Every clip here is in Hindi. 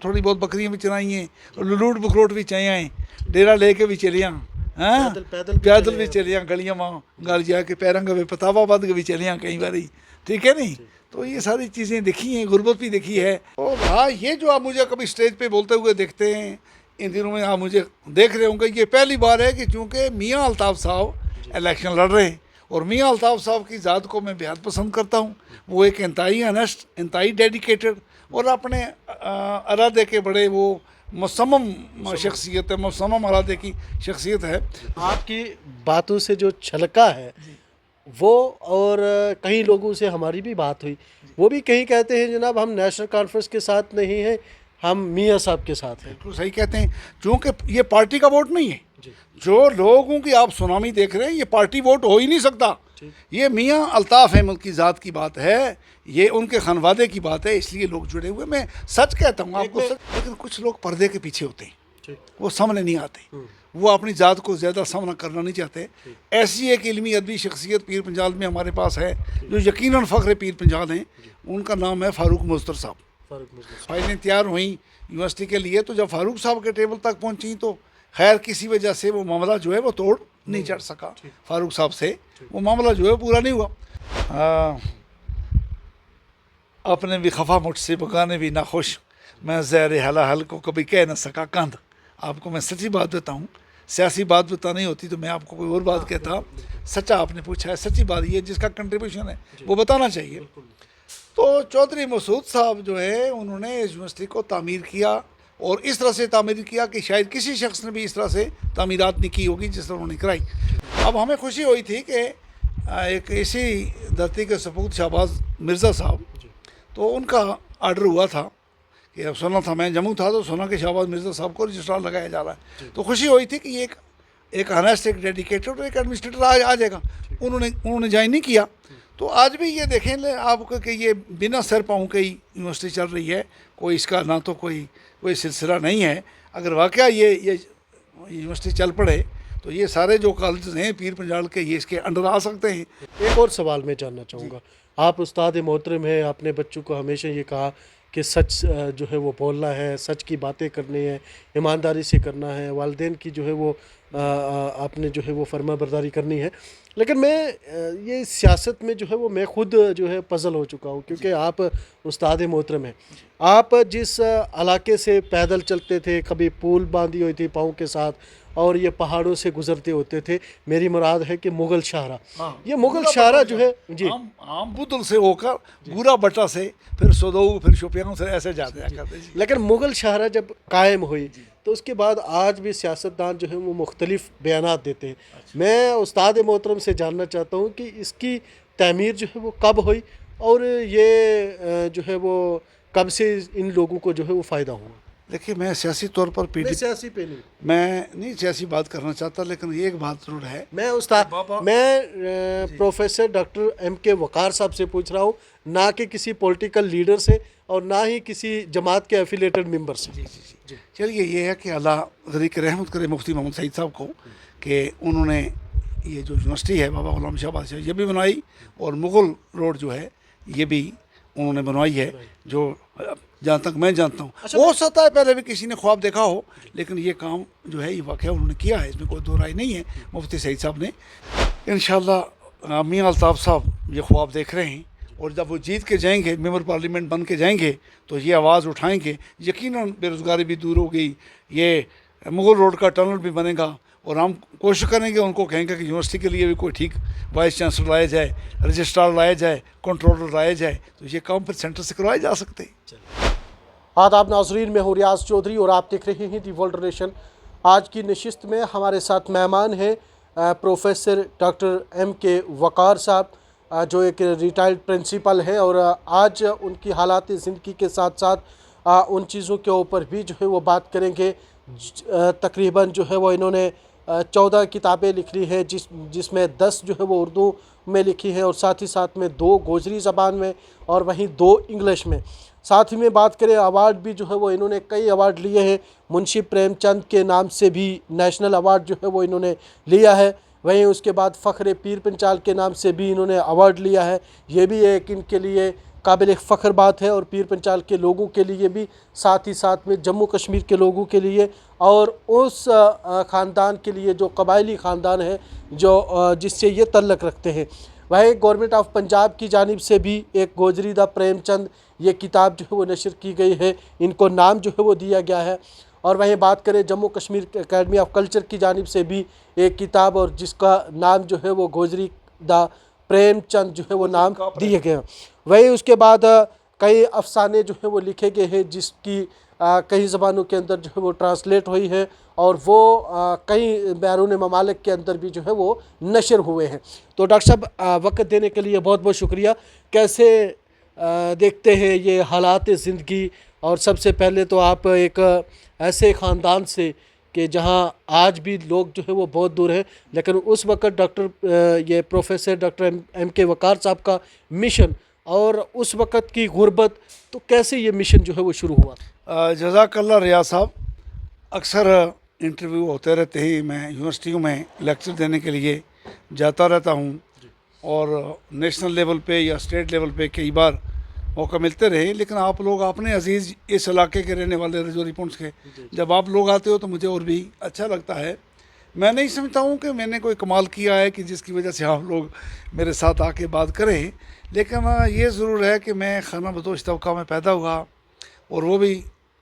थोड़ी बहुत बकरियां भी चराई हैं, लूट बखरोट भी चाहिए हैं, डेरा लेके भी चलियां, हाँ पैदल भी चलियां गलियां मां गल जाके पैरों के पतावा बद के भी चलियां कई बारी, ठीक है नहीं। तो ये सारी चीज़ें देखी हैं, गुर्बत भी देखी है। और हाँ, ये जो आप मुझे कभी स्टेज पे बोलते हुए देखते हैं इन दिनों में, आप मुझे देख रहे होंगे, ये पहली बार है कि चूँकि मियाँ अल्ताफ़ साहब इलेक्शन लड़ रहे हैं और मियाँ अल्ताफ़ साहब की ज़ात को मैं बेहद पसंद करता हूँ। वो एक इंतहाई ऑनेस्ट, इंतहाई डेडिकेटेड और अपने इरादे के बड़े वो मुसम्मम शख्सियत है, मुसम्मम इरादे की शख्सियत है। आपकी बातों से जो छलका है वो, और कई लोगों से हमारी भी बात हुई, वो भी कहीं कहते हैं जनाब हम नेशनल कॉन्फ्रेंस के साथ नहीं हैं, हम मियाँ साहब के साथ हैं। बिल्कुल सही कहते हैं, क्योंकि ये पार्टी का वोट नहीं है। जो लोगों की आप सुनामी देख रहे हैं, ये पार्टी वोट हो ही नहीं सकता। ये मियाँ अल्ताफ़ अहमद की ज़ात की बात है, ये उनके खनवादे की बात है, इसलिए लोग जुड़े हुए। मैं सच कहता हूँ आपको सच, लेकिन कुछ लोग पर्दे के पीछे होते हैं, वो सामने नहीं आते, वो अपनी ज़ात को ज़्यादा सामना करना नहीं चाहते। ऐसी एक इल्मी अदबी शख्सियत पीर पंजाल में हमारे पास है जो यकीनन फ़ख्र पीर पंजाल हैं, उनका नाम है फ़ारूक मुज़्ज़फ़र साहब। फाइलें तैयार हुई यूनिवर्सिटी के लिए, तो जब फ़ारूक साहब के टेबल तक पहुँची तो खैर किसी वजह से वो मामला जो है वो तोड़ नहीं चढ़ सका फ़ारूक साहब से, वो मामला जो है पूरा नहीं हुआ। अपने भी खफा मुझसे बगाने भी ना खुश, मैं ज़हर हला हल को कभी कह न सका कंध। आपको मैं सच्ची बात बताऊं, सियासी बात बतानी होती तो मैं आपको कोई और बात कहता, सच्चा आपने पूछा है, सच्ची बात ये जिसका कंट्रीब्यूशन है वो बताना चाहिए। तो चौधरी मसूद साहब जो है उन्होंने इस यूनिवर्सिटी को तामीर किया और इस तरह से तामीर किया कि शायद किसी शख्स ने भी इस तरह से तामीरात नहीं की होगी जिस तरह उन्होंने कराई। अब हमें खुशी हुई थी कि एक इसी धरती के सपूत शहबाज मिर्ज़ा साहब, तो उनका आर्डर हुआ था कि अब सुना था, मैं जम्मू था तो सुना कि शहबाज मिर्ज़ा साहब को रजिस्ट्रार लगाया जा रहा है। तो खुशी हुई थी कि ये एक ऑनेस्ट, एक डेडिकेटेड और एक एडमिनिस्ट्रेटर आ जाएगा। उन्होंने ज्वाइन नहीं किया। तो आज भी ये देखें ले आपको कि ये बिना सर पाँव के ही यूनिवर्सिटी चल रही है, कोई इसका ना तो कोई सिलसिला नहीं है। अगर वाकया ये यूनिवर्सिटी चल पड़े तो ये सारे जो कॉलेज हैं पीर पंजाल के, ये इसके अंडर आ सकते हैं। एक और सवाल मैं जानना चाहूँगा, आप उस्ताद मोहतरम हैं, आपने बच्चों को हमेशा ये कहा कि सच जो है वो बोलना है, सच की बातें करनी है, ईमानदारी से करना है, वालिदैन की जो है वो आपने जो है वो फर्मा बरदारी करनी है। लेकिन मैं ये सियासत में जो है वो मैं ख़ुद जो है पज़ल हो चुका हूँ, क्योंकि आप उस्ताद मोहतरम हैं। आप जिस इलाके से पैदल चलते थे, कभी पुल बांधी हुई थी पाँव के साथ और ये पहाड़ों से गुजरते होते थे, मेरी मुराद है कि मुग़ल शाहरा, ये मुग़ल शाहरा जो है जी आम बुदल से होकर गुरा बटा से फिर सदऊ फिर शोपियां से ऐसे जाते हैं। लेकिन मुग़ल शाहरा जब कायम हुई तो उसके बाद आज भी सियासतदान जो है वो मुख्तलिफ बयानात देते हैं। मैं उस्ताद मोहतरम से जानना चाहता हूँ कि इसकी तमीर जो है वो कब हुई और ये जो है वो कब से इन लोगों को जो है वो फ़ायदा हुआ। देखिए, मैं सियासी तौर पर सियासी पे नहीं, मैं नहीं सियासी बात करना चाहता, लेकिन एक बात जरूर है, मैं प्रोफेसर डॉक्टर M.K. वक़ार साहब से पूछ रहा हूँ, ना कि किसी पॉलिटिकल लीडर से और ना ही किसी जमात के एफिलेटेड मेंबर से। जी। चलिए, ये है कि अल्लाह ग़रीक़ रहमत करे मुफ्ती मोहम्मद सईद साहब को कि उन्होंने ये जो यूनिवर्सिटी है बाबा ग़ुलाम शाह बादशाह ये भी बनाई और मुग़ल रोड जो है ये भी उन्होंने बनवाई है, जो जहाँ तक मैं जानता हूँ। हो सकता है पहले भी किसी ने ख्वाब देखा हो, लेकिन ये काम जो है ये वाक़या उन्होंने किया है, इसमें कोई दो राय नहीं है मुफ्ती सईद साहब ने। इंशाअल्लाह मियाँ अल्ताफ़ साहब ये ख्वाब देख रहे हैं और जब वो जीत के जाएंगे, मेंबर पार्लियामेंट बन के जाएंगे तो ये आवाज़ उठाएंगे। यकीनन बेरोज़गारी भी दूर हो गई, ये मुग़ल रोड का टनल भी बनेगा और हम कोशिश करेंगे, उनको कहेंगे कि यूनिवर्सिटी के लिए भी कोई ठीक वाइस चांसलर लाया जाए, रजिस्ट्रार लाया जाए, कंट्रोलर लाया जाए, तो ये काम फिर सेंटर से करवाए जा सकते हैं। आदाब नाज़रीन, मैं हूँ रियाज़ चौधरी और आप देख रहे हैं दी वर्ल्ड रिलेशन। आज की नशिस्त में हमारे साथ मेहमान हैं प्रोफेसर डॉक्टर M.K. वक़ार साहब, जो एक रिटायर्ड प्रिंसिपल हैं और आज उनकी हालात ज़िंदगी के साथ साथ उन चीज़ों के ऊपर भी जो है वो बात करेंगे। तकरीबन जो है वो इन्होंने 14 किताबें लिखी हैं, जिसमें 10 जो है वो उर्दू में लिखी है और साथ ही साथ में 2 गोजरी ज़बान में और वहीं 2 इंग्लिश में। साथ ही में बात करें अवार्ड भी जो है वो इन्होंने कई अवार्ड लिए हैं, मुंशी प्रेमचंद के नाम से भी नेशनल अवार्ड जो है वो इन्होंने लिया है, वहीं उसके बाद फ़ख्र पीर पंजाल के नाम से भी इन्होंने अवार्ड लिया है। ये भी एक इनके लिए काबिल फ़ख्र बात है, और पीर पंचाल के लोगों के लिए भी, साथ ही साथ में जम्मू कश्मीर के लोगों के लिए और उस ख़ानदान के लिए जो कबायली ख़ानदान है जो जिससे ये तल्लक रखते हैं। वहीं गवर्नमेंट ऑफ पंजाब की जानिब से भी एक गोजरी दा प्रेमचंद ये किताब जो है वो नशर की गई है, इनको नाम जो है वो दिया गया है। और वहीं बात करें Jammu Kashmir academy of culture की जानिब से भी एक किताब, और जिसका नाम जो है वो गोजरी दा प्रेमचंद जो है वो नाम दिए गए हैं। वहीं उसके बाद कई अफसाने जो है वो लिखे गए हैं, जिसकी कई ज़बानों के अंदर जो है वो ट्रांसलेट हुई है, और वो कई बैरून ममालिक के अंदर भी जो है वो नशर हुए हैं। तो डॉक्टर साहब, वक्त देने के लिए बहुत बहुत शुक्रिया। कैसे देखते हैं ये हालात ज़िंदगी, और सबसे पहले तो आप एक ऐसे ख़ानदान से कि जहाँ आज भी लोग जो है वो बहुत दूर हैं, लेकिन उस वक़्त ये प्रोफेसर डॉक्टर एम के वक़ार साहब का मिशन और उस वक़्त की गुर्बत, तो कैसे ये मिशन जो है वो शुरू हुआ? जज़ाकल्लाह रियाज साहब, अक्सर इंटरव्यू होते रहते हैं, मैं यूनिवर्सिटियों में लेक्चर देने के लिए जाता रहता हूँ, और नेशनल लेवल पे या स्टेट लेवल पे कई बार मौका मिलते रहे। लेकिन आप लोग अपने अजीज़ इस इलाके के रहने वाले रजौरी पुंछ के, जब आप लोग आते हो तो मुझे और भी अच्छा लगता है। मैं नहीं समझता हूँ कि मैंने कोई कमाल किया है कि जिसकी वजह से आप लोग मेरे साथ आके बात करें, लेकिन ये ज़रूर है कि मैं खाना बदोश तबका में पैदा हुआ, और वो भी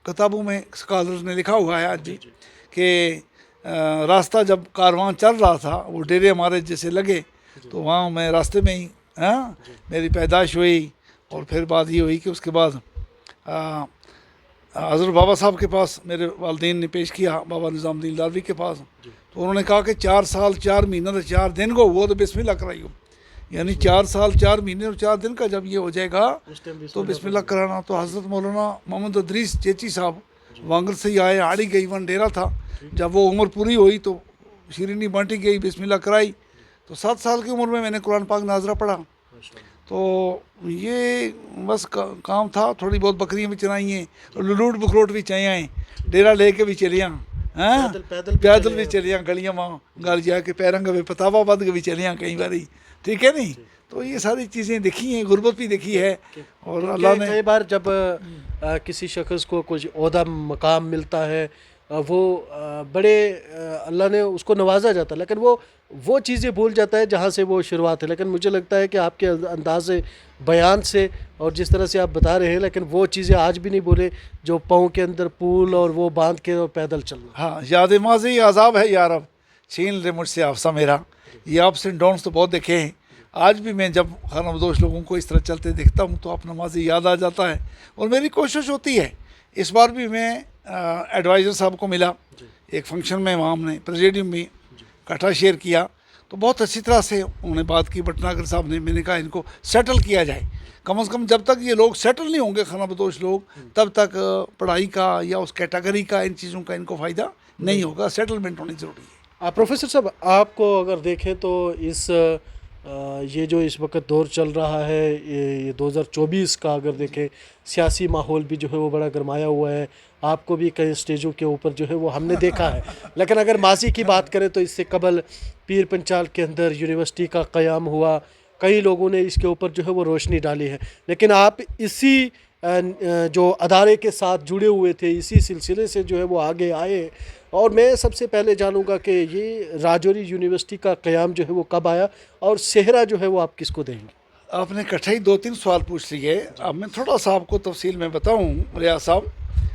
किताबों में स्कॉलर्स ने लिखा हुआ है आज भी कि रास्ता जब कारवां चल रहा था, वो डेरे हमारे जैसे लगे, तो वहाँ मैं रास्ते में ही मेरी पैदाइश हुई। और फिर बात ये हुई कि उसके बाद हज़रत बाबा साहब के पास मेरे वालिदैन ने पेश किया, बाबा निज़ामुद्दीन लालवी के पास। तो उन्होंने कहा कि 4 साल 4 महीने और 4 दिन को वो तो बिस्मिल्लाह कराइयो, यानी 4 साल 4 महीने और 4 दिन का जब ये हो जाएगा तो बिस्मिल्लाह कराना। तो हज़रत मौलाना मोहम्मद अदरीस चेची साहब वांगल से ही आए, आड़ी गई वन डेरा था, जब वो उम्र पूरी हुई तो शीरीनी बांटी गई, बिस्मिल्लाह कराई। तो 7 साल की उम्र में मैंने कुरान पाक नाजरा पढ़ा। तो ये बस काम था, थोड़ी बहुत बकरियाँ भी चराई हैं, लूट बखरोट भी चाहिए हैं, डेरा लेके भी चलियाँ, हैं पैदल भी चलियाँ, गलियाँ वहाँ घर जाके पैरंग में पतावा बद के भी चलियाँ कई बारी, ठीक है नहीं। तो ये सारी चीज़ें देखी हैं, गुर्बत भी देखी है। और अल्लाह ने कई बार जब किसी शख्स को कुछ ओहदा मकाम मिलता है, वो बड़े अल्लाह ने उसको नवाजा जाता है, लेकिन वो चीज़ें भूल जाता है जहाँ से वो शुरुआत है। लेकिन मुझे लगता है कि आपके अंदाज़ बयान से और जिस तरह से आप बता रहे हैं, लेकिन वो चीज़ें आज भी नहीं भूले जो पाँव के अंदर पुल और वो बांध के और पैदल चलना। हाँ, याद माज़ी आज़ाब है यार, अब छीन ले मुझसे हाफसा मेरा। ये अप्स एंड डाउन्स तो बहुत देखे हैं। आज भी मैं जब खानाबदोश लोगों को इस तरह चलते देखता हूँ तो अपना माज़ी याद आ जाता है। और मेरी कोशिश होती है, इस बार भी मैं एडवाइज़र साहब को मिला एक फंक्शन में, वहाँ हमने प्रेसिडियम में इकट्ठा शेयर किया, तो बहुत अच्छी तरह से उन्होंने बात की भटनागर साहब ने। मैंने कहा इनको सेटल किया जाए, कम से कम जब तक ये लोग सेटल नहीं होंगे खानाबदोश लोग, तब तक पढ़ाई का या उस कैटेगरी का इन चीज़ों का इनको फ़ायदा नहीं होगा। सेटलमेंट होनी ज़रूरी है। प्रोफेसर साहब, आपको अगर देखें तो इस ये जो इस वक्त दौर चल रहा है, ये 2024 का अगर देखें, सियासी माहौल भी जो है वो बड़ा गरमाया हुआ है। आपको भी कई स्टेजों के ऊपर जो है वो हमने देखा है। लेकिन अगर माजी की बात करें तो इससे कबल पीर पंचाल के अंदर यूनिवर्सिटी का क़याम हुआ, कई लोगों ने इसके ऊपर जो है वो रोशनी डाली है। लेकिन आप इसी जो अदारे के साथ जुड़े हुए थे, इसी सिलसिले से जो है वो आगे आए। और मैं सबसे पहले जानूंगा कि ये राजौरी यूनिवर्सिटी का क़याम जो है वो कब आया, और सेहरा जो है वो आप किसको देंगे? आपने इकट्ठे ही 2-3 सवाल पूछ लिए। अब मैं थोड़ा सा आपको तफसील में बताऊं रियाज साहब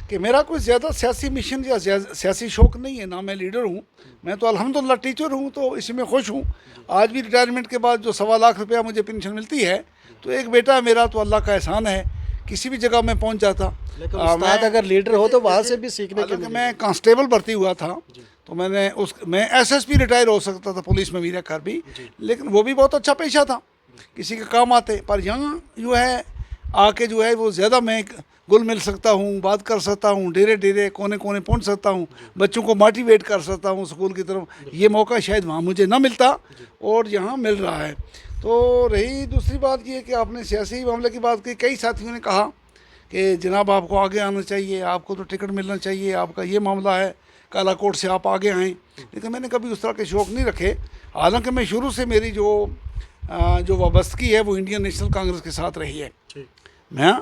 कि मेरा कोई ज़्यादा सियासी मिशन या सियासी शौक़ नहीं है, ना मैं लीडर हूँ। मैं तो अल्हम्दुलिल्लाह टीचर हूँ, तो इसी में खुश हूँ। आज भी रिटायरमेंट के बाद जो 1.25 लाख रुपया मुझे पेंशन मिलती है, तो एक बेटा है मेरा, तो अल्लाह का एहसान है, किसी भी जगह में पहुँच जाता। मैं अगर लीडर हो तो वहाँ से भी सीखने के लिए। मैं कांस्टेबल भर्ती हुआ था, तो मैं एसएसपी रिटायर हो सकता था पुलिस में भी रहकर भी, लेकिन वो भी बहुत अच्छा पेशा था, किसी के काम आते। पर यहाँ जो है आके जो है वो ज़्यादा मैं गुल मिल सकता हूँ, बात कर सकता हूँ, डेरे डेरे कोने कोने पहुँच सकता हूँ, बच्चों को मोटिवेट कर सकता हूँ स्कूल की तरफ। ये मौका शायद वहाँ मुझे ना मिलता, और यहाँ मिल रहा है। तो रही दूसरी बात ये कि आपने सियासी मामले की बात की। कई साथियों ने कहा कि जनाब आपको आगे आना चाहिए, आपको तो टिकट मिलना चाहिए, आपका ये मामला है, कालाकोट से आप आगे आएँ। लेकिन मैंने कभी उस तरह के शौक़ नहीं रखे। हालांकि मैं शुरू से मेरी जो वाबस्तगी है वो इंडियन नेशनल कांग्रेस के साथ रही है। मैं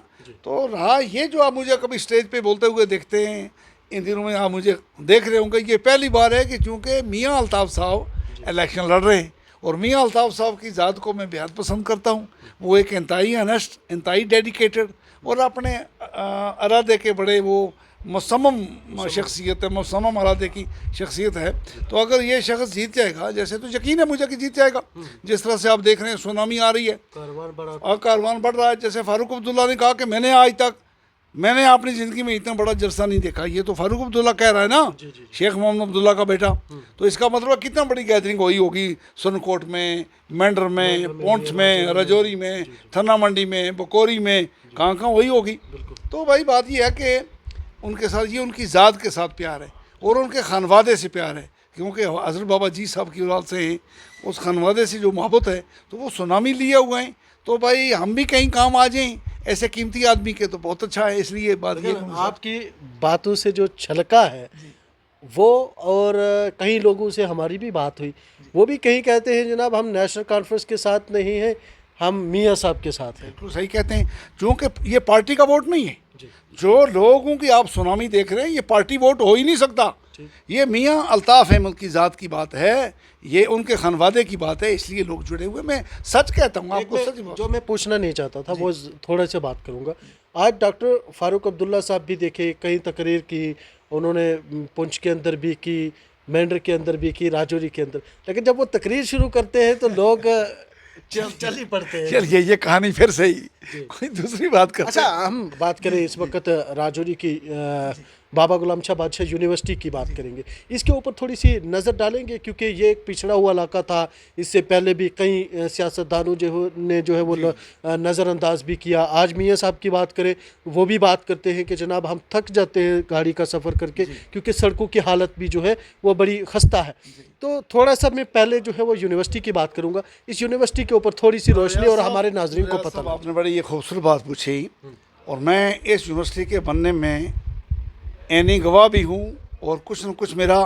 तो रहा ये जो आप मुझे कभी स्टेज पे बोलते हुए देखते हैं, इन दिनों में आप मुझे देख रहे होंगे, ये पहली बार है कि चूँकि मियाँ अल्ताफ़ साहब इलेक्शन लड़ रहे हैं और मियाँ अल्ताफ़ साहब की ज़ात को मैं बेहद पसंद करता हूँ। वो एक इंतहाई ऑनेस्ट, इंतहाई डेडिकेटेड और अपने इरादे के बड़े वो मुसम्मम शख्सियत है, मुसम्मम इरादे की शख्सियत है। तो अगर ये शख्स जीत जाएगा, जैसे तो यकीन है मुझे कि जीत जाएगा, जिस तरह से आप देख रहे हैं सुनामी आ रही है और कारवान बढ़ रहा है। जैसे फारूक अब्दुल्ला ने कहा कि मैंने आज तक मैंने अपनी ज़िंदगी में इतना बड़ा जलसा नहीं देखा, ये तो फारूक अब्दुल्ला कह रहा है ना, शेख मोहम्मद अब्दुल्ला का बेटा। तो इसका मतलब कितना बड़ी गैदरिंग हुई होगी सुरनकोट में, मेंढर में, पोंछ में, रजौरी में, थन्ना मंडी में, बकोरी में, कहाँ कहाँ वही होगी। तो भाई बात यह है कि उनके साथ ये उनकी ज़ात के साथ प्यार है और उनके खानवादे से प्यार है, क्योंकि हज़रत बाबा जी साहब की औलाद से हैं, उस खानवादे से जो मोहब्बत है तो वो सुनामी लिए हुए हैं। तो भाई हम भी कहीं काम आ जाएं ऐसे कीमती आदमी के तो बहुत अच्छा है। इसलिए बात ये आपकी बातों से जो छलका है वो, और कई लोगों से हमारी भी बात हुई, वो भी कहीं कहते हैं जनाब हम नेशनल कॉन्फ्रेंस के साथ नहीं हैं, हम मियाँ साहब के साथ हैं। बिल्कुल सही कहते हैं, क्योंकि ये पार्टी का वोट नहीं है। जो लोगों की आप सुनामी देख रहे हैं ये पार्टी वोट हो ही नहीं सकता। ये मियाँ अल्ताफ़ अहमद की ज़ात की बात है, ये उनके खानवादे की बात है, इसलिए लोग जुड़े हुए। मैं सच कहता हूँ आपको, सच जो मैं पूछना नहीं चाहता था वो थोड़ा सा बात करूँगा। आज डॉक्टर फारूक अब्दुल्ला साहब भी देखे, कई तकरीर की उन्होंने, पुंछ के अंदर भी की, मेंढर के अंदर भी की, राजौरी के अंदर, लेकिन जब वो तकरीर शुरू करते हैं तो लोग चल ही पड़ते हैं। चलिए ये कहानी फिर से ही कोई दूसरी बात करते अच्छा, हम बात करें इस वक्त राजौरी की बाबा गुलाम शाह बादशाह यूनिवर्सिटी की बात करेंगे, इसके ऊपर थोड़ी सी नज़र डालेंगे, क्योंकि ये एक पिछड़ा हुआ इलाका था। इससे पहले भी कई सियासतदानों ने जो है वो नज़रअंदाज भी किया। आज मियाँ साहब की बात करें, वो भी बात करते हैं कि जनाब हम थक जाते हैं गाड़ी का सफ़र करके, क्योंकि सड़कों की हालत भी जो है वो बड़ी खस्ता है। तो थोड़ा सा मैं पहले जो है वो यूनिवर्सिटी की बात करूँगा, इस यूनिवर्सिटी के ऊपर थोड़ी सी रोशनी और हमारे नाजरीन को पता लगे। आपने बड़ी ये खूबसूरत बात पूछी, और मैं इस यूनिवर्सिटी के बनने में ऐनी गवाह भी हूँ, और कुछ न कुछ मेरा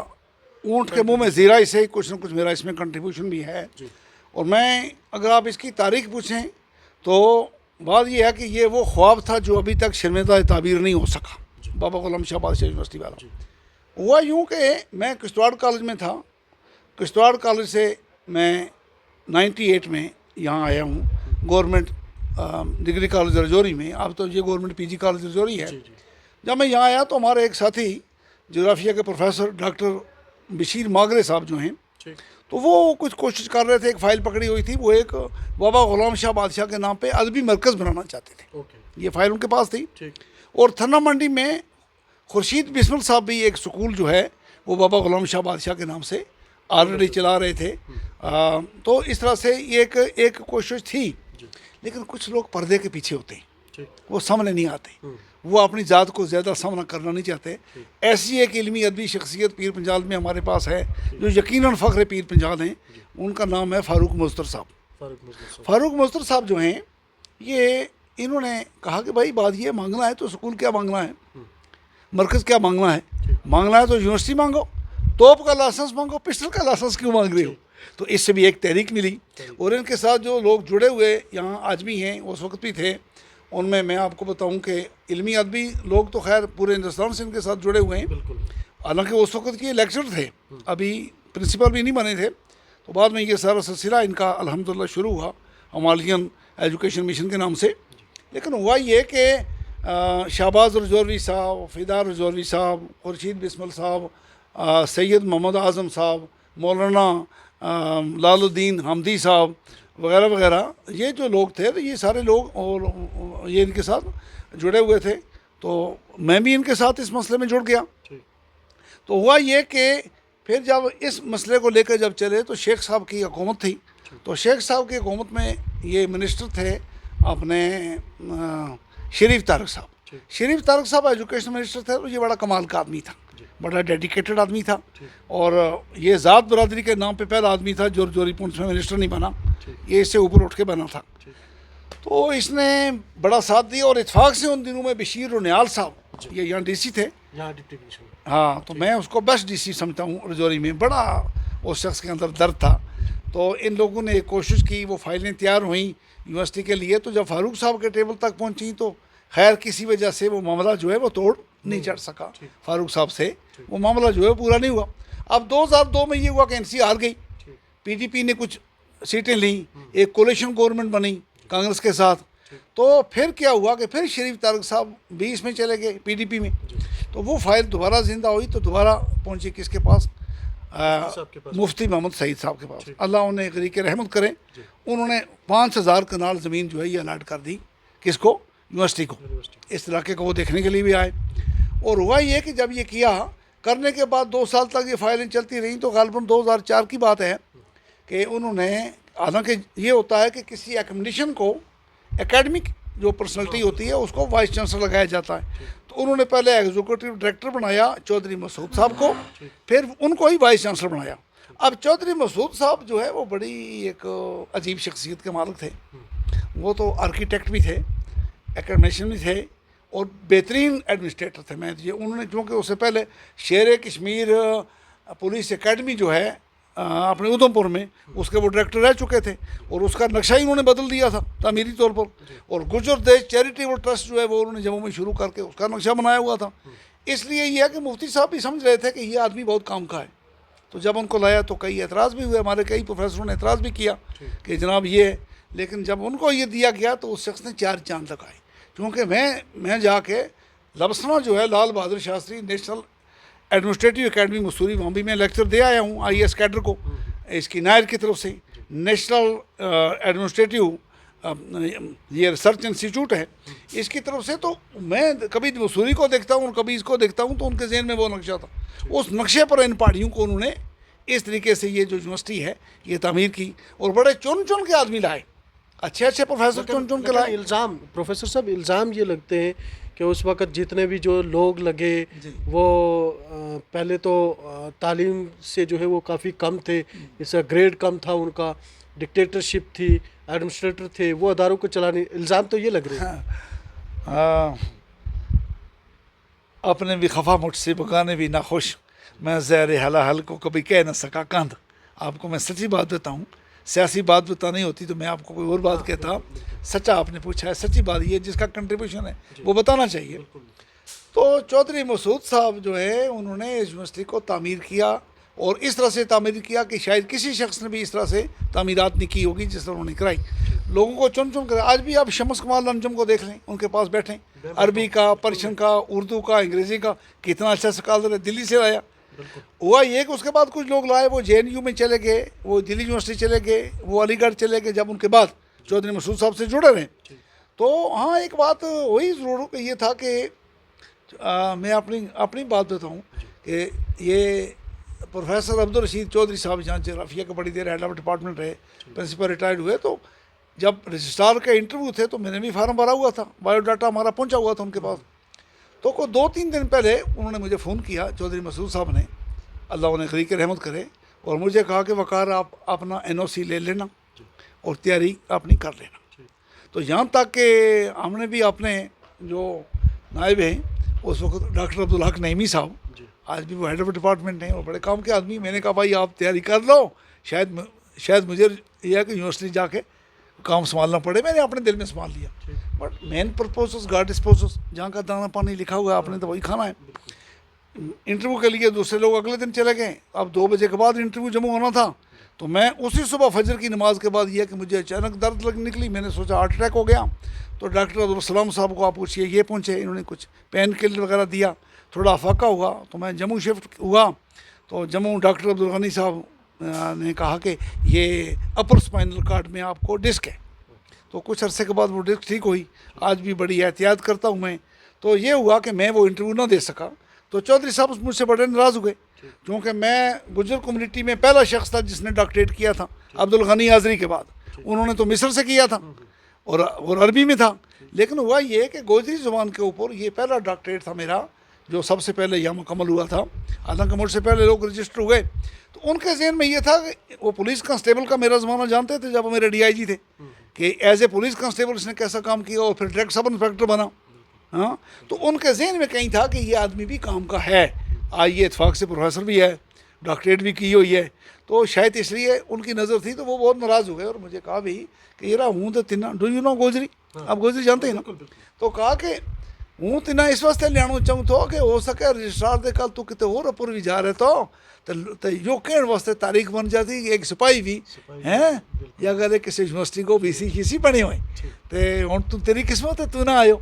ऊँट के मुंह में ज़ीरा ही से कुछ न कुछ मेरा इसमें कंट्रीब्यूशन भी है। और मैं अगर आप इसकी तारीख पूछें तो बात यह है कि ये वो ख्वाब था जो अभी तक शर्मिंदा ताबीर नहीं हो सका, बाबा गुलाम शाह बादशाह यूनिवर्सिटी वाला। हुआ यूँ कि मैं किश्तवाड़ कॉलेज में था, किश्तवाड़ कॉलेज से मैं 98 में यहाँ आया हूँ गवर्नमेंट डिग्री कॉलेज रजौरी में। अब तो ये गवर्नमेंट पीजी कॉलेज रजौरी है। जब मैं यहाँ आया तो हमारे एक साथी जोग्राफिया के प्रोफेसर डॉक्टर बशीर मागरे साहब जो हैं, तो वो कुछ कोशिश कर रहे थे, एक फ़ाइल पकड़ी हुई थी, वो एक बाबा गुलाम शाह बादशाह के नाम पे अदबी मरकज़ बनाना चाहते थे। ये फ़ाइल उनके पास थी। और थन्ना मंडी में खुर्शीद बिस्मिल साहब भी एक स्कूल जो है वो बाबा गुलाम शाह बादशाह के नाम से ऑलरेडी चला रहे थे। तो इस तरह से ये एक कोशिश थी, लेकिन कुछ लोग पर्दे के पीछे होते हैं, वो सामने नहीं आते, वो अपनी ज़ात को ज़्यादा सामना करना नहीं चाहते। ऐसी एक इल्मी अदबी शख्सियत पीर पंजाल में हमारे पास है जो यकीनन फ़ख्र पीर पंजाल हैं, उनका नाम है फ़ारूक मुज़्ज़फ़र साहब। फ़ारूक मुज़्ज़फ़र साहब जो हैं, ये इन्होंने कहा कि भाई बात ये मांगना है तो स्कूल क्या मांगना है, मरकज़ क्या मांगना है तो यूनिवर्सिटी मांगो, तोप का लाइसेंस मांगो, पिस्टल का लाइसेंस क्यों मांग रहे हो। तो इससे भी एक तहरीक मिली, और इनके साथ जो लोग जुड़े हुए यहाँ आज भी हैं, उस वक्त भी थे, उनमें मैं आपको बताऊं कि इल्मी अदबी लोग तो खैर पूरे हिंदुस्तान से इनके साथ जुड़े हुए हैं। हालांकि उस वक्त के लेक्चर थे, अभी प्रिंसिपल भी नहीं बने थे। तो बाद में ये सारा सिलसिला इनका अल्हम्दुलिल्लाह शुरू हुआ हिमालयन एजुकेशन मिशन के नाम से। लेकिन हुआ ये कि शाहबाज रजौरी साहब, फ़िदा रजौरी साहब, खुर्शीद बिस्मिल साहब, सैयद मोहम्मद आज़म साहब, मौलाना लालुद्दीन हमदी साहब वगैरह वगैरह, ये जो लोग थे, तो ये सारे लोग और ये इनके साथ जुड़े हुए थे। तो मैं भी इनके साथ इस मसले में जुड़ गया। तो हुआ ये कि फिर जब इस मसले को लेकर जब चले तो शेख साहब की हुकूमत थी। तो शेख साहब की हुकूमत में ये मिनिस्टर थे अपने शरीफ तारक साहब। शरीफ तारक साहब एजुकेशन मिनिस्टर थे। तो ये बड़ा कमाल का आदमी था, बड़ा डेडिकेटेड आदमी था, और ये ज़ात बरादरी के नाम पे पहला आदमी था जो रजौरी पुंछ में मिनिस्टर नहीं बना, ये इससे ऊपर उठ के बना था। तो इसने बड़ा साथ दिया, और इत्फाक से उन दिनों में बशीर नियाल साहब, ये यहाँ डीसी थे, यहाँ डिप्टी कमिश्नर। हाँ, तो मैं उसको बेस्ट डीसी समझता हूँ रजौरी में। बड़ा उस शख्स के अंदर दर्द था, तो इन लोगों ने एक कोशिश की, वो फाइलें तैयार हुई यूनिवर्सिटी के लिए, तो जब फारूक साहब के टेबल तक पहुंची तो खैर किसी वजह से वो मामला जो है वो तोड़ नहीं चढ़ सका फारूक साहब से, वो मामला जो है पूरा नहीं हुआ। अब 2002 में ये हुआ कि एनसी हार गई, पीडीपी ने कुछ सीटें ली, एक कोलिशन गवर्नमेंट बनी कांग्रेस के साथ। तो फिर क्या हुआ कि फिर शरीफ तारक साहब 20 में चले गए पीडीपी में, तो वो फाइल दोबारा जिंदा हुई, तो दोबारा पहुंची किसके पास, मुफ्ती मोहम्मद सईद साहब के पास, अल्लाह उन्हें गरीक रहमत करे। उन्होंने 5000 कनाल ज़मीन जो है ये अलाट कर दी, किसको, यूनिवर्सिटी को, इस इलाके को वो देखने के लिए भी आए। और हुआ ये कि जब ये किया करने के बाद 2 साल तक ये फाइलें चलती रहीं, तो गालिबन 2004 की बात है कि उन्होंने, हालांकि ये होता है कि किसी एकोमोडेशन को एकेडमिक जो पर्सनैलिटी होती है उसको वाइस चांसलर लगाया जाता है, तो उन्होंने पहले एग्जीक्यूटिव डायरेक्टर बनाया चौधरी मसूद साहब को, फिर उनको ही वाइस चांसलर बनाया। अब चौधरी मसूद साहब जो है वो बड़ी एक अजीब शख्सियत के मालिक थे, वो तो आर्किटेक्ट भी थे, एकेडमिशियन भी थे और बेहतरीन एडमिनिस्ट्रेटर थे। मैं ये उन्होंने, क्योंकि उससे पहले शेर कश्मीर पुलिस एकेडमी जो है अपने उधमपुर में, उसके वो डायरेक्टर रह चुके थे और उसका नक्शा ही उन्होंने बदल दिया था तामीरी तौर पर। और गुजर देश चैरिटेबल ट्रस्ट जो है वो उन्होंने जम्मू में शुरू करके उसका नक्शा बनाया हुआ था। इसलिए यह है कि मुफ्ती साहब भी समझ रहे थे कि ये आदमी बहुत काम का है, तो जब उनको लाया तो कई एतराज़ भी हुए, हमारे कई प्रोफेसरों ने एतराज़ भी किया कि जनाब ये है, लेकिन जब उनको ये दिया गया तो उस शख्स ने 4 चांद लगाए। क्योंकि मैं जाके लबसना जो है Lal Bahadur Shastri national administrative academy Mussoorie, वहाँ भी मैं लेक्चर दे आया हूँ IAS कैडर को, इसकी नायर की तरफ से। नेशनल एडमिनिस्ट्रेटिव ये रिसर्च इंस्टीट्यूट है, इसकी तरफ से। तो मैं कभी मसूरी को देखता हूँ और कभी इसको देखता हूँ, तो उनके जहन में वो नक्शा था, उस नक्शे पर इन पहाड़ियों को उन्होंने इस तरीके से ये जो यूनिवर्सिटी है ये तामीर की, और बड़े चुन चुन के आदमी लाए, अच्छे प्रोफेसर चुन चुन के लाए। इल्ज़ाम प्रोफेसर साहब, इल्ज़ाम ये लगते हैं कि उस वक़्त जितने भी जो लोग लगे वो पहले तो तालीम से जो है वो काफ़ी कम थे, इसका ग्रेड कम था उनका, डिक्टेटरशिप थी, एडमिनिस्ट्रेटर थे, वो अदारों को चलाने, इल्ज़ाम तो ये लग रहे हैं। अपने भी खफा मुझसे बगाने भी ना खुश, मैं ज़हर हला हल को कभी कह ना सका कंध। आपको मैं सच्ची बात देता हूँ, सियासी बात बतानी होती तो मैं आपको कोई और बात कहता, सच्चा आपने पूछा है, सच्ची बात ये जिसका कंट्रीब्यूशन है वो बताना चाहिए। तो चौधरी मसूद साहब जो है उन्होंने इस यूनिवर्सिटी को तामीर किया, और इस तरह से तामीर किया कि शायद किसी शख्स ने भी इस तरह से तामीरात नहीं की होगी जिस तरह उन्होंने कराई, लोगों को चुन चुन कर। आज भी आप शम्स कमाल अंजुम को देख लें, उनके पास बैठें, अरबी का, पर्शियन का, उर्दू का, अंग्रेज़ी का, कितना अच्छा स्कॉलर है, दिल्ली से आया। हुआ ये कि उसके बाद कुछ लोग लाए, वो JNU में चले गए, वो दिल्ली यूनिवर्सिटी चले गए, वो अलीगढ़ चले गए, जब उनके बाद चौधरी मसूद साहब से जुड़े रहे। तो हाँ, एक बात वही ज़रूर कि ये था कि मैं अपनी बात बताऊँ कि ये प्रोफेसर अब्दुल रशीद चौधरी साहब जहाँ जगराफिया के बड़ी देर हेड ऑफ डिपार्टमेंट रहे, प्रिंसिपल रिटायर्ड हुए, तो जब रजिस्ट्रार के इंटरव्यू थे तो मैंने भी फार्म भरा हुआ था, बायोडाटा हमारा पहुँचा हुआ था उनके पास। तो को 2-3 दिन पहले उन्होंने मुझे फ़ोन किया चौधरी मसूद साहब ने, अल्लाह उन्हें गरीक रहमत करे, और मुझे कहा कि वकार आप अपना NOC ले लेना और तैयारी अपनी कर लेना। तो यहाँ तक कि हमने भी अपने जो नायब हैं उस वक्त डॉक्टर अब्दुल हक नईमी साहब, आज भी वो हेड ऑफ डिपार्टमेंट हैं और बड़े काम के आदमी, मैंने कहा भाई आप तैयारी कर लो, शायद मुझे यह है कि यूनिवर्सिटी जाके काम संभालना पड़े। मैंने अपने दिल में संभाल लिया, बट मेन पर्पस गार्ड डिस्पोजस, जहाँ का दाना पानी लिखा हुआ है आपने तो वही खाना है। इंटरव्यू के लिए दूसरे लोग अगले दिन चले गए, अब 2 बजे के बाद इंटरव्यू जम्मू होना था, तो मैं उसी सुबह फजर की नमाज के बाद यह कि मुझे अचानक दर्द लग निकली, मैंने सोचा हार्ट अटैक हो गया। तो डॉक्टर अब्दुल सलाम साहब को आप पूछिए, ये पहुँचे, इन्होंने कुछ पेन किलर वगैरह दिया, थोड़ा अफाका हुआ, तो मैं जम्मू शिफ्ट हुआ। तो जम्मू डॉक्टर अब्दुल गनी साहब ने कहा कि ये अपर स्पाइनल कॉर्ड में आपको डिस्क है। तो कुछ अरसे के बाद वो डिस्क ठीक हुई, आज भी बड़ी एहतियात करता हूँ मैं। तो ये हुआ कि मैं वो इंटरव्यू ना दे सका, तो चौधरी साहब मुझसे बड़े नाराज़ हुए, क्योंकि मैं गुजर कम्युनिटी में पहला शख्स था जिसने डॉक्टरेट किया था अब्दुल गनी आज़री के बाद। उन्होंने तो मिस्र से किया था और अरबी में था, लेकिन हुआ ये कि गोजरी ज़ुबान के ऊपर ये पहला डॉक्टरेट था मेरा जो सबसे पहले यहाँ मुकम्मल हुआ था। हालांकि मुझसे पहले लोग रजिस्टर हुए, तो उनके जहन में ये था कि वो पुलिस कांस्टेबल का मेरा ज़माना जानते थे जब मेरे DIG थे, कि एज ए पुलिस कांस्टेबल इसने कैसा काम किया और फिर डायरेक्ट सब इंस्पेक्टर बना। हाँ, तो उनके जहन में कहीं था कि ये आदमी भी काम का है। आज ये इत्फाक से प्रोफेसर भी है, डॉक्टरेट भी की हुई है, तो शायद इसलिए उनकी नज़र थी, तो वो बहुत नाराज़ हो गए और मुझे कहा भी कि यार हूँ तो तिना डू यू नो गोजरी, आप गोजरी जानते हैं ना, तो कहा कि हूँ तिना इस वास्ते लियाणो चाहूँ तो कि हो सके रजिस्ट्रार दे कल तू किते होर अपुर भी जा रहे तो यो कहने वास्ते तारीख बन जाती एक सिपाही भी हैं या अगर किसी यूनिवर्सिटी को बीसी किसी बने हुए तो हूँ तू तेरी किस्मत है तू ना आयो।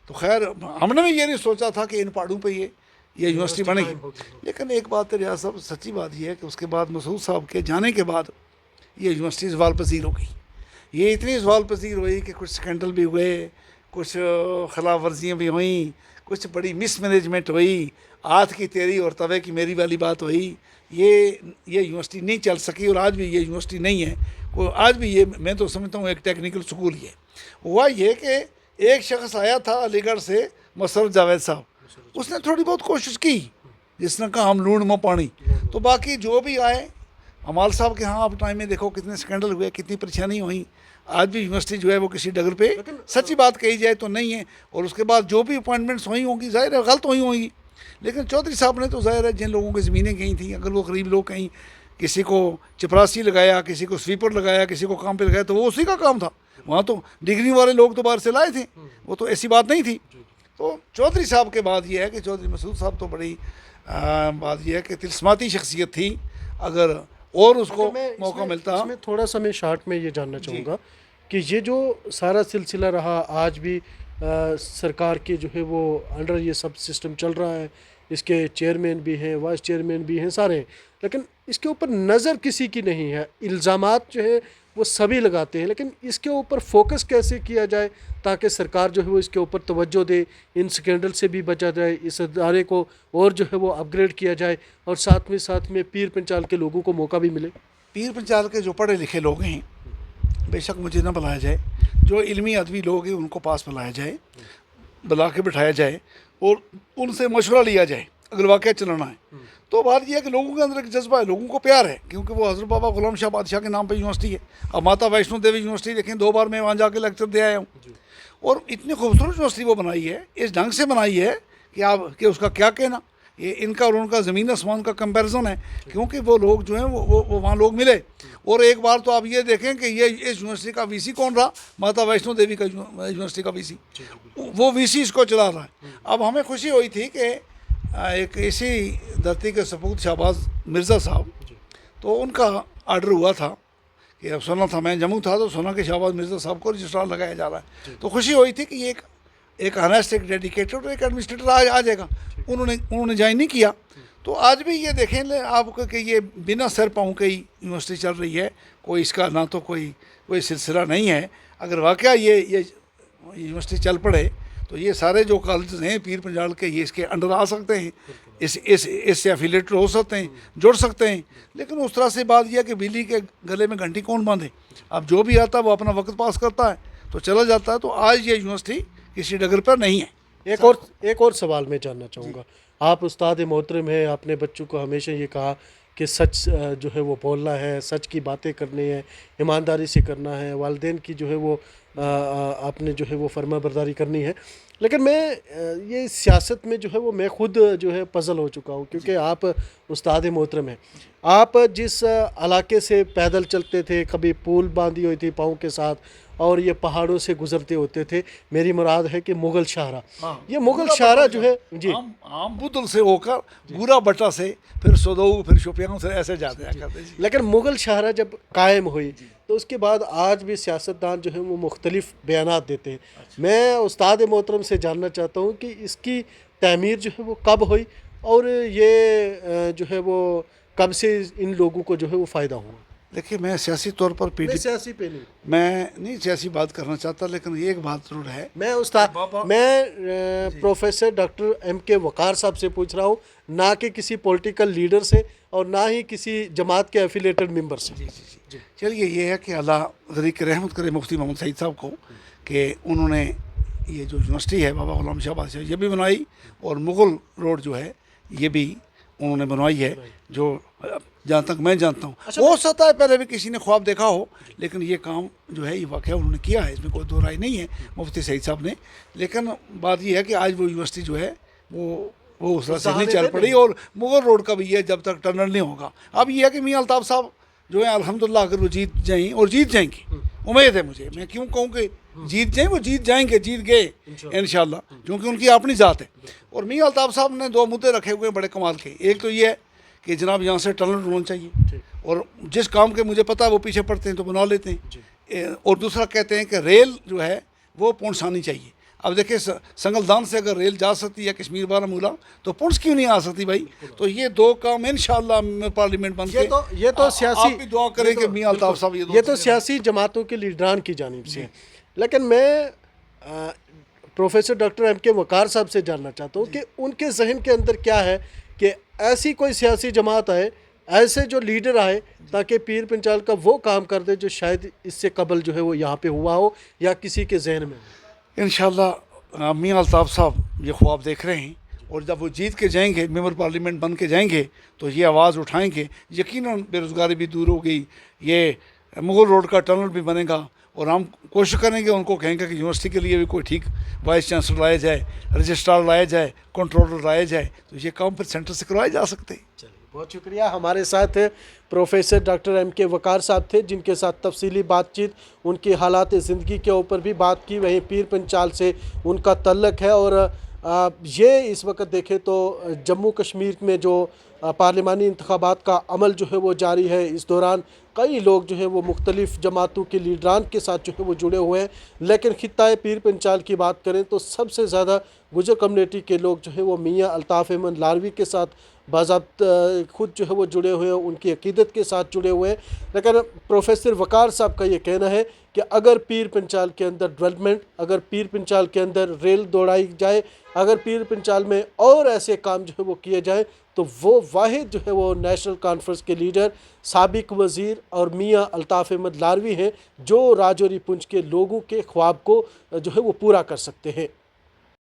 तो खैर हमने भी ये नहीं सोचा था कि इन पहाड़ों पे ये यूनिवर्सिटी बनेगी, लेकिन एक बात तो रियाज साहब सच्ची बात ये है कि उसके बाद मसूद साहब के जाने के बाद ये यूनिवर्सिटी सवाल पजीर हो गई। ये इतनी सवाल पजीर हुई कि कुछ स्कैंडल भी हुए, कुछ खिलाफ वर्जियाँ भी हुई, कुछ बड़ी मिसमैनेजमेंट हुई, हाथ की तेरी और तवे की मेरी वाली बात हुई। ये यूनिवर्सिटी नहीं चल सकी और आज भी ये यूनिवर्सिटी नहीं है को, आज भी ये मैं तो समझता हूँ एक टेक्निकल स्कूल ही है। हुआ ये कि एक शख्स आया था अलीगढ़ से, मसरत जावेद साहब, उसने थोड़ी बहुत कोशिश की, जिसने कहा हम लूण में पानी, तो बाकी जो भी आए अमाल साहब के यहाँ आप टाइम में देखो कितने स्कैंडल हुए, कितनी परेशानी हुई। आज भी यूनिवर्सिटी जो है वो किसी डगर पे सच्ची बात कही जाए तो नहीं है, और उसके बाद जो भी अपॉइंटमेंट्स हुई होंगी ज़ाहिर है गलत हुई होंगी, लेकिन चौधरी साहब ने तो ज़ाहिर है जिन लोगों की ज़मीनें गई थी, अगर वो गरीब लोग कहीं किसी को चपरासी लगाया, किसी को स्वीपर लगाया, किसी को काम पे लगाया, तो वो उसी का काम था। वहाँ तो डिग्री वाले लोग तो बाहर से लाए थे, वो तो ऐसी बात नहीं थी। तो चौधरी साहब के बाद ये है कि चौधरी मसूद साहब तो बड़ी बात यह है कि तिलस्माती शख्सियत थी, अगर और उसको मौका मिलता। इसमें थोड़ा सा मैं शार्ट में ये जानना चाहूँगा कि ये जो सारा सिलसिला रहा, आज भी सरकार के जो है वो अंडर ये सब सिस्टम चल रहा है, इसके चेयरमैन भी हैं, वाइस चेयरमैन भी हैं, सारे हैं, लेकिन इसके ऊपर नज़र किसी की नहीं है। इल्ज़ामात जो है वो सभी लगाते हैं, लेकिन इसके ऊपर फोकस कैसे किया जाए ताकि सरकार जो है वो इसके ऊपर तवज्जो दे, इन स्कैंडल से भी बचा जाए, इस अदारे को और जो है वो अपग्रेड किया जाए, और साथ में पीर पंचाल के लोगों को मौका भी मिले। पीर पंचाल के जो पढ़े लिखे लोग हैं, बेशक मुझे ना बुलाया जाए, जो इल्मी अदबी लोग हैं उनको पास बुलाया जाए, बुला के बिठाया जाए और उनसे मशवरा लिया जाए अगर वाक़या चलाना है। तो बात यह है कि लोगों के अंदर एक जज्बा है, लोगों को प्यार है, क्योंकि वो हज़रत बाबा गुलाम शाह बादशाह के नाम पे यूनिवर्सिटी है। अब माता वैष्णो देवी यूनिवर्सिटी देखें, 2 बार मैं वहाँ जाके लेक्चर दे आया हूँ, और इतनी खूबसूरत यूनिवर्सिटी वो बनाई है, इस ढंग से बनाई है कि उसका क्या कहना। ये इनका और उनका ज़मीन आसमान का कंपैरिजन है, क्योंकि वो लोग जो हैं वो वहाँ लोग मिले। और एक बार तो आप ये देखें कि ये इस यूनिवर्सिटी का वीसी कौन रहा, माता वैष्णो देवी का यूनिवर्सिटी का वीसी, वो वीसी इसको चला रहा है। अब हमें खुशी हुई थी कि एक इसी धरती के सपूत शहबाज मिर्ज़ा साहब, तो उनका आर्डर हुआ था कि अब सुना था, मैं जम्मू था तो सुना कि शहबाज मिर्ज़ा साहब को रजिस्ट्रार लगाया जा रहा है, तो खुशी हुई थी कि एक ऑनेस्ट, एक डेडिकेटेड और एक एडमिनिस्ट्रेटर आ जाएगा। उन्होंने ज्वाइन नहीं किया। तो आज भी ये देखें ले आपको कि ये बिना सर पाँव के ही यूनिवर्सिटी चल रही है, कोई इसका ना तो कोई सिलसिला नहीं है। अगर वाकया ये यूनिवर्सिटी चल पड़े तो ये सारे जो कॉलेज हैं पीर पंजाल के, ये इसके अंडर आ सकते हैं, इससे एफिलेटेड हो सकते हैं, जुड़ सकते हैं। लेकिन उस तरह से बात यह कि बिल्ली के गले में घंटी कौन बांधे, अब जो भी आता है वो अपना वक्त पास करता है तो चला जाता है। तो आज ये यूनिवर्सिटी किसी डगर पर नहीं है। एक और सवाल मैं जानना चाहूँगा, आप उस्ताद मोहतरम हैं, आपने बच्चों को हमेशा ये कहा कि सच जो है वो बोलना है, सच की बातें करनी है, ईमानदारी से करना है, वालिदैन की जो है वो आपने जो है वो फर्माबरदारी करनी है। लेकिन मैं ये सियासत में जो है वो मैं खुद जो है पज़ल हो चुका हूँ, क्योंकि आप उस्ताद मोहतरम हैं, आप जिस इलाके से पैदल चलते थे, कभी पुल बांधी हुई थी पाँव के साथ, और ये पहाड़ों से गुजरते होते थे, मेरी मुराद है कि मुग़ल शाहरा, ये मुग़ल शाहरा जो है जी आम बुदल से होकर बुरा बटा से फिर सदऊ फिर शोपियां से ऐसे जाते हैं करते। लेकिन मुग़ल शाहरा जब कायम हुई तो उसके बाद आज भी सियासतदान जो है वो मुख्तलिफ बयानात देते हैं। मैं उस्ताद मोहतरम से जानना चाहता हूँ कि इसकी तामीर जो है वो कब हुई, और ये जो है वो कब से इन लोगों को जो है वो फ़ायदा हुआ। देखिए, मैं सियासी तौर पर सियासी पे नहीं, मैं नहीं सियासी बात करना चाहता, लेकिन एक बात जरूर है, मैं प्रोफेसर डॉक्टर M.K. वक़ार साहब से पूछ रहा हूँ, ना कि किसी पॉलिटिकल लीडर से और ना ही किसी जमात के एफिलेटेड मेंबर से। जी। चलिए, ये है कि अल्लाह ग़रीक़ रहमत करे मुफ्ती मोहम्मद सईद साहब को कि उन्होंने ये जो यूनिवर्सिटी है बाबा गुलाम शाह बादशाह ये भी बनाई, और मुग़ल रोड जो है ये भी उन्होंने बनवाई है, जो जहाँ तक मैं जानता हूँ। हो सकता है पहले भी किसी ने ख्वाब देखा हो, लेकिन ये काम जो है ये वाक़या उन्होंने किया है, इसमें कोई दो राय नहीं है मुफ्ती सईद साहब ने। लेकिन बात ये है कि आज वो यूनिवर्सिटी जो है वो वो उस तरह से नहीं सहारे चल थे पड़ी। और मुगल रोड का भी है, जब तक टनल नहीं होगा। अब ये है कि मियाँ अल्ताफ़ साहब जो है अल्हम्दुलिल्लाह अगर वो जीत जाएं, और जीत जाएंगे, उम्मीद है मुझे, मैं क्यों कहूँ कि जीत जाएं, वो जीत जाएंगे, जीत गए इंशाल्लाह, क्योंकि उनकी अपनी ज़ात है। और मियाँ अल्ताफ़ साहब ने 2 मुद्दे रखे हुए हैं बड़े कमाल के। एक तो ये है कि जनाब यहाँ से टनल होना चाहिए, और जिस काम के मुझे पता है वो पीछे पड़ते हैं तो बना लेते हैं। और दूसरा कहते हैं कि रेल जो है वो पुंछ आनी चाहिए। अब देखिए संगलदान से अगर रेल जा सकती है कश्मीर बारामूला, तो पुंछ क्यों नहीं आ सकती भाई? तो ये 2 काम इंशाल्लाह पार्लियामेंट बन के, ये तो सियासी, आप भी दुआ करें कि मियाँ अल्ताफ़ साहब ये तो सियासी जमातों के लीडरान की जानिब से है। लेकिन मैं प्रोफेसर डॉक्टर एम के वकार साहब से जानना चाहता हूँ कि उनके जहन के अंदर क्या है कि ऐसी कोई सियासी जमात आए, ऐसे जो लीडर आए, ताकि पीर पंचाल का वो काम कर दे जो शायद इससे कबल जो है वो यहाँ पे हुआ हो या किसी के जहन में हो। इंशाल्लाह मियाँ अल्ताफ़ साहब ये ख्वाब देख रहे हैं, और जब वो जीत के जाएंगे, मेंबर पार्लियामेंट बन के जाएंगे, तो ये आवाज़ उठाएंगे। यकीनन बेरोज़गारी भी दूर हो गई, ये मुगल रोड का टनल भी बनेगा, और हम कोशिश करेंगे, उनको कहेंगे कि यूनिवर्सिटी के लिए भी कोई ठीक वाइस चांसलर लाया जाए, रजिस्ट्रार लाया जाए, कंट्रोलर लाया जाए, तो ये काम फिर सेंटर से करवाए जा सकते हैं। चलिए, बहुत शुक्रिया। हमारे साथ प्रोफेसर डॉक्टर एम के वकार साहब थे, जिनके साथ तफसीली बातचीत, उनकी हालात ज़िंदगी के ऊपर भी बात की। वहीं पीर पंचाल से उनका तल्लक है, और ये इस वक्त देखें तो जम्मू कश्मीर में जो पार्लिमानी इंतखाबात का अमल जो है वो जारी है। इस दौरान कई लोग जो है वो मुख्तलिफ़ जमातों के लीडरान के साथ जो है वो जुड़े हुए हैं। लेकिन खित्ता पीर पंचाल की बात करें तो सबसे ज़्यादा गुजर कम्युनिटी के लोग जो है वो मियाँ अल्ताफ़ अहमद लारवी के साथ बाज़ाब्ता खुद जो है वो जुड़े हुए हैं, उनकी अकीदत के साथ जुड़े हुए हैं। लेकिन प्रोफेसर वकार साहब का ये कहना है कि अगर पीर पंचाल के अंदर डेवलपमेंट, अगर पीर पंचाल के अंदर रेल दौड़ाई जाए, अगर पीर पंचाल में और ऐसे काम जो है वो किए जाए, तो वो वाहिद जो है वो नेशनल कॉन्फ्रेंस के लीडर, साबिक वज़ीर और मियाँ अल्ताफ़ अहमद लारवी हैं, जो राजौरी पुंछ के लोगों के ख्वाब को जो है वो पूरा कर सकते हैं।